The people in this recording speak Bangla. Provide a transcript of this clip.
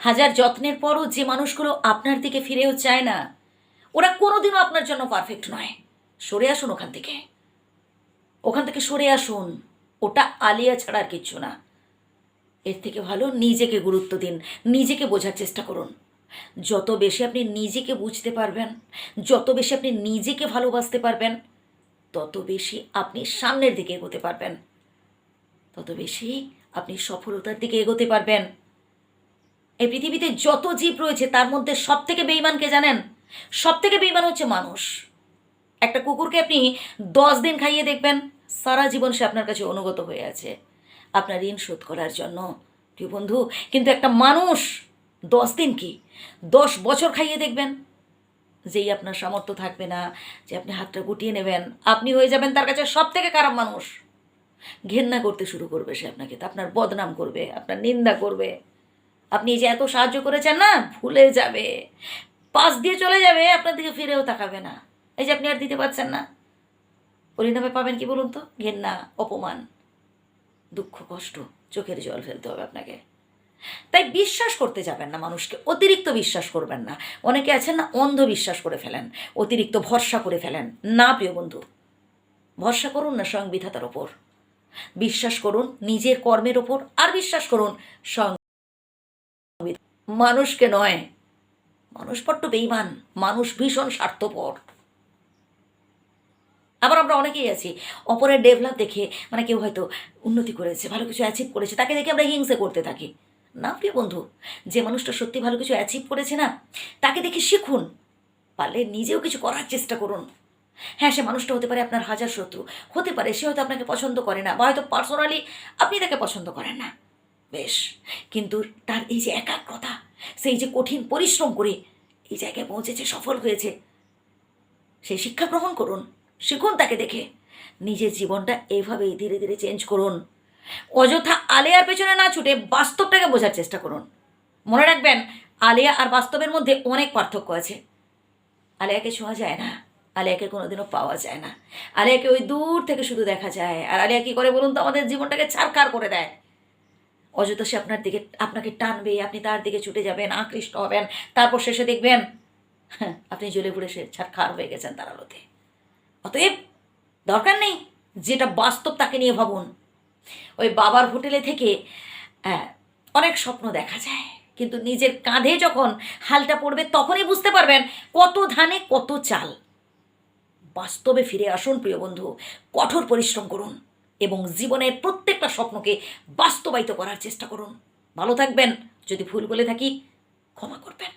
হাজার যত্নের পরও যে মানুষগুলো আপনার দিকে ফিরেও চায় না, ওরা কোনোদিনও আপনার জন্য পারফেক্ট নয়। সরে আসুন ওখান থেকে, ওখান থেকে সরে আসুন। ওটা আলিয়া ছাড়া আর কিচ্ছু না। এর থেকে ভালো নিজেকে গুরুত্ব দিন, নিজেকে বোঝার চেষ্টা করুন। যত বেশি আপনি নিজেকে বুঝতে পারবেন, যত বেশি আপনি নিজেকে ভালোবাসতে পারবেন, তত বেশি আপনি সামনের দিকে এগোতে পারবেন, তত বেশি আপনি সফলতার দিকে এগোতে পারবেন। এই পৃথিবীতে যত জীব রয়েছে তার মধ্যে সব থেকে বেঈমানকে জানেন? সব থেকে বেঈমান হচ্ছে মানুষ। একটা কুকুরকে আপনি 10 দিন খাইয়ে দেখবেন, সারা জীবন সে আপনার কাছে অনুগত হয়ে আছে আপনার ঋণ শোধ করার জন্য, প্রিয় বন্ধু। কিন্তু একটা মানুষ 10 দিন কি 10 বছর খাইয়ে দেখবেন, যেই আপনার সামর্থ্য থাকবে না যে আপনি হাতটা গুটিয়ে নেবেন, আপনি হয়ে যাবেন তার কাছে সব থেকে খারাপ মানুষ। ঘেন্না করতে শুরু করবে সে আপনাকে, আপনার বদনাম করবে, আপনার নিন্দা করবে। আপনি যে এত সাহায্য করেছেন না, ভুলে যাবে, পাশ দিয়ে চলে যাবে, আপনার দিকে ফিরেও তাকাবে না। এই যে আপনি আর দিতে পারছেন না, পরিণামে পাবেন কি বলুন তো? ঘেন্না, অপমান, দুঃখ, কষ্ট, চোখের জল ফেলতে হবে আপনাকে। তাই বিশ্বাস করতে যাবেন না মানুষকে, অতিরিক্ত বিশ্বাস করবেন না। অনেকে আছেন না, অন্ধ বিশ্বাস করে ফেলেন, অতিরিক্ত ভরসা করে ফেলেন। না প্রিয় বন্ধু, ভরসা করুন না স্বয়ং বিধাতার ওপর, বিশ্বাস করুন নিজের কর্মের ওপর, আর বিশ্বাস করুন স্বয়ং মানুষকে নয়। মানুষ বড্ড বেইমান, মানুষ ভীষণ স্বার্থপর। আবার আমরা অনেকেই আছি অপরের ডেভেলপ দেখে, মানে কেউ হয়তো উন্নতি করেছে, ভালো কিছু অ্যাচিভ করেছে, তাকে দেখে আমরা হিংসে করতে থাকি। না প্রিয় বন্ধু, যে মানুষটা সত্যি ভালো কিছু অ্যাচিভ করেছে না, তাকে দেখে শিখুন, পারলে নিজেও কিছু করার চেষ্টা করুন। হ্যাঁ, সে মানুষটা হতে পারে আপনার হাজার শত্রু, হতে পারে সে হয়তো আপনাকে পছন্দ করে না, বা হয়তো পার্সোনালি আপনি তাকে পছন্দ করেন না, বেশ, কিন্তু তার এই যে একাগ্রতা, সেই যে কঠিন পরিশ্রম করে এই জায়গায় পৌঁছেছে, সফল হয়েছে, সেই শিক্ষা গ্রহণ করুন, শিখুন তাকে দেখে। নিজের জীবনটা এইভাবেই ধীরে ধীরে চেঞ্জ করুন। অযথা আলেয়ার পেছনে না ছুটে বাস্তবটাকে বোঝার চেষ্টা করুন। মনে রাখবেন, আলেয়া আর বাস্তবের মধ্যে অনেক পার্থক্য আছে। আলেয়াকে ছোঁয়া যায় না, আলেয়াকে কোনোদিনও পাওয়া যায় না, আলেয়াকে ওই দূর থেকে শুধু দেখা যায়। আর আলেয়া কী করে বলুন তো? আমাদের জীবনটাকে ছারখার করে দেয়। অযথা সে আপনার দিকে, আপনাকে টানবে, আপনি তার দিকে ছুটে যাবেন, আকৃষ্ট হবেন, তারপর শেষে দেখবেন আপনি জ্বলে পুড়ে সে ছারখার হয়ে গেছেন তার আলোতে। অতএব দরকার নেই, যেটা বাস্তব তাকে নিয়ে ভাবুন। ওই বাবার হোটেলে থেকে অনেক স্বপ্ন দেখা যায়, কিন্তু নিজের কাঁধে যখন হালটা পড়বে তখনই বুঝতে পারবেন কত ধানে কত চাল। বাস্তবে ফিরে আসুন প্রিয় বন্ধু, কঠোর পরিশ্রম করুন এবং জীবনের প্রত্যেকটা স্বপ্নকে বাস্তবায়িত করার চেষ্টা করুন। ভালো থাকবেন। যদি ভুল বলে থাকি ক্ষমা করবেন।